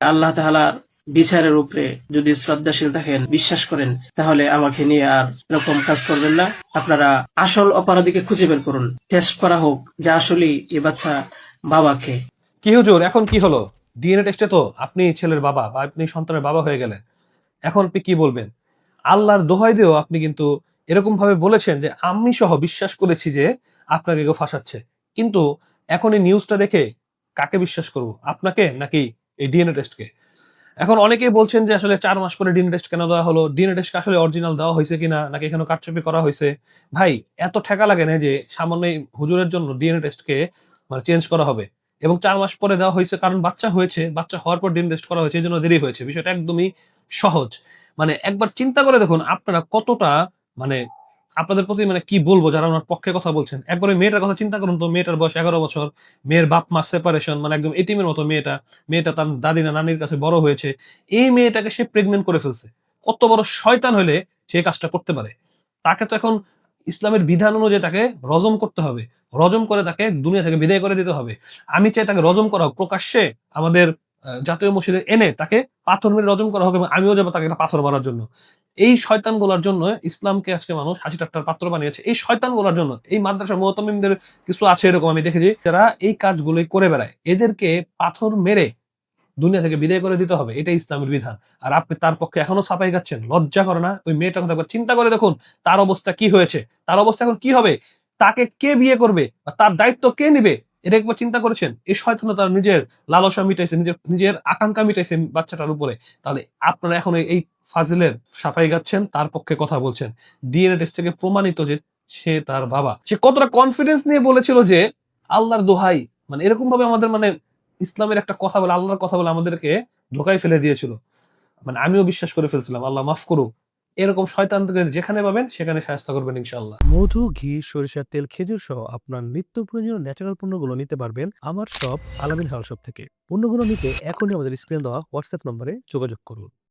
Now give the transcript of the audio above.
আল্লাহ তাআলার বিচারের উপরে যদি শ্রদ্ধাশীল থাকেন, বিশ্বাস করেন, তাহলে আমাকে নিয়ে আর এরকম কাজ করবেন না। আপনারা আসল অপরাধীকে খুঁজে বের করুন, টেস্ট করা হোক যে আসলেই এ বাচ্চা বাবাকে। কি হুজুর, এখন কি হলো? ডিএনএ টেস্টে তো আপনি ছেলের বাবা বা আপনি সন্তানের বাবা হয়ে গেলেন। এখন আপনি কি বলবেন? আল্লাহর দোহাই দিয়েও আপনি কিন্তু এরকম ভাবে বলেছেন যে আমি সহ বিশ্বাস করেছি যে আপনাকে কেউ ফাঁসাচ্ছে। কিন্তু এখন এই নিউজটা দেখে কাকে বিশ্বাস করব, আপনাকে নাকি এই ডিএনএ টেস্টকে? এখন অনেকেই বলছেন যে আসলে ৪ মাস পরে ডিএনএ টেস্ট কেন দেওয়া হলো? ডিএনএ টেস্ট আসলে অরিজিনাল দেওয়া হয়েছে কিনা, নাকি এখানে কারচুপি করা হয়েছে? ভাই, এত ঠেকা লাগে না যে সামান্য এই হুজুরের জন্য ডিএনএ টেস্টকে মানে চেঞ্জ করা হবে। এবং ৪ মাস পরে দেওয়া হয়েছে কারণ বাচ্চা হয়েছে, বাচ্চা হওয়ার পর ডিএনএ টেস্ট করা হয়েছে, এজন্য দেরি হয়েছে। বিষয়টা একদমই সহজ। মানে একবার চিন্তা করে দেখুন আপনারা কতটা মানে আপনাদের প্রতি মানে কি বলবো যারা উনার পক্ষে কথা বলছেন। একবার ওই মেয়েটার কথা চিন্তা করুন তো, মেয়েটার বয়স ১১ বছর। মেয়ের বাপ-মা সেপারেশন, মানে একদম এতিমের মতো মেয়েটা। মেয়েটা তার দাদি না নানির কাছে বড় হয়েছে। এই মেয়েটাকে সে প্রেগন্যান্ট করে ফেলছে। কত বড় শয়তান হইলে সে এই কাজটা করতে পারে? তাকে তো এখন ইসলামের বিধান অনুযায়ী তাকে রজম করতে হবে। রজম করে তাকে দুনিয়া থেকে বিদায় করে দিতে হবে। আমি চাই তাকে রজম করা হোক প্রকাশ্যে আমাদের জাতীয় মসজিদে এনে তাকে পাথর মেরে রজম করা হোক, এবং আমিও যাবো তাকে একটা পাথর মারার জন্য। এই শয়তানগুলোর জন্য ইসলামকে আজকে মানুষ হাসি ঠাট্টার পাত্র বানিয়েছে। এই শয়তানগুলোর জন্য এই মাদ্রাসার মুতামিমদের কিছু আছে এরকম আমি দেখেছি যারা এই কাজগুলোই করে বেড়ায়। এদেরকে পাথর মেরে দুনিয়া থেকে বিদায় করে দিতে হবে, এটাই ইসলামের বিধান। আর আপনি তার পক্ষে এখনো ছাপাই গাচ্ছেন, লজ্জা করে না? ওই মেয়েটার কথা একবার চিন্তা করে দেখুন, তার অবস্থা কি হয়েছে, তার অবস্থা এখন কি হবে, তাকে কে বিয়ে করবে বা তার দায়িত্ব কে নিবে? এটা একবার চিন্তা করেছেন? এই শয়তান তার নিজের লালসা মিটাইছে, নিজের নিজের আকাঙ্ক্ষা মিটাইছে বাচ্চাটার উপরে। তাহলে আপনারা এখন এই ফাজিলের সাফাই গাচ্ছেন, তার পক্ষে কথা বলছেন। ডিএনএ টেস্ট থেকে প্রমাণিত যে সে তার বাবা। সে কতটা কনফিডেন্স নিয়ে বলেছিল যে আল্লাহর দোহাই, মানে এরকম ভাবে আমাদের মানে ইসলামের একটা কথা বলে, আল্লাহর কথা বলে আমাদেরকে ধোঁকায় ফেলে দিয়েছিল। মানে আমিও বিশ্বাস করে ফেলছিলাম। আল্লাহ মাফ করুক। এরকম শয়তানদের যেখানে পাবেন সেখানে শায়েস্তা করবেন ইনশাআল্লাহ। মধু, ঘি, সরিষার তেল, খেজুর সহ আপনার নিত্য প্রয়োজনীয় ন্যাচারাল পণ্যগুলো নিতে পারবেন আমার শপ আলামিন হাল শপ থেকে। পণ্যগুলো নিতে এখনই আমাদের স্ক্রিনে দেওয়া হোয়াটসঅ্যাপ নম্বরে যোগাযোগ করুন।